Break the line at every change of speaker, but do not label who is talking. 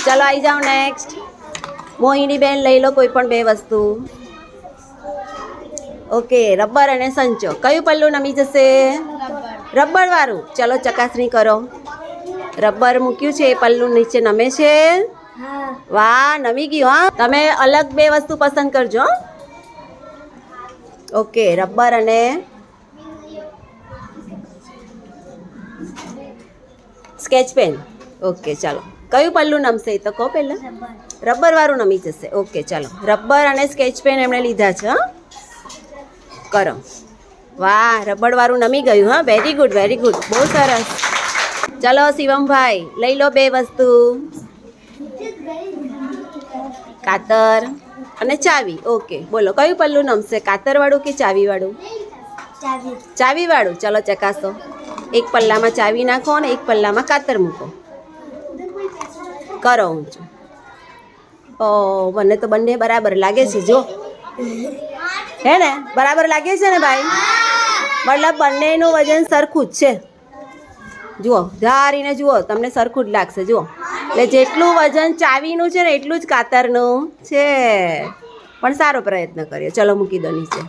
ચલો આવી જાઓ નેક્સ્ટ. મોહિની બેન લઈ લો કોઈ પણ બે વસ્તુ. ઓકે, રબર અને સંચો. કયું પલ્લું નમી જશે? રબર વાળું. ચલો ચકાસણી કરો. રબર મૂક્યું છે એ પલ્લું નીચે નમે છે? વાહ, નમી ગયું. હા, તમે અલગ બે વસ્તુ પસંદ કરજો. ઓકે, રબર અને સ્કેચ પેન. ઓકે, ચાલો કયું પલ્લું નમશે એ તો કહો પહેલાં. રબર વાળું નમી જશે. ઓકે, ચાલો રબર અને સ્કેચ પેન એમણે લીધા છે. હા, કરો. વાહ, રબર વાળું નમી ગયું. હા, વેરી ગુડ, વેરી ગુડ, બહુ સરસ. ચલો શિવમભાઈ લઈ લો બે વસ્તુ. કાતર અને ચાવી. ઓકે, બોલો કયું પલ્લું નમશે, કાતર વાળું કે ચાવી વાળું? ચાવી વાળું. ચલો ચકાસો. એક પલ્લામાં ચાવી નાખો અને એક પલ્લામાં કાતર મૂકો. કરો ઊંચું. ઓ, મને તો બંને બરાબર લાગે છે. જો હે ને, બરાબર લાગે છે ને ભાઈ? મતલબ બંનેનું વજન સરખું જ છે. જુઓ, ધારીને જુઓ, તમને સરખું જ લાગશે. જુઓ, એટલે જેટલું વજન ચાવીનું છે ને એટલું જ કાતરનું છે. પણ સારો પ્રયત્ન કર્યો. ચલો મૂકી દો નીચે.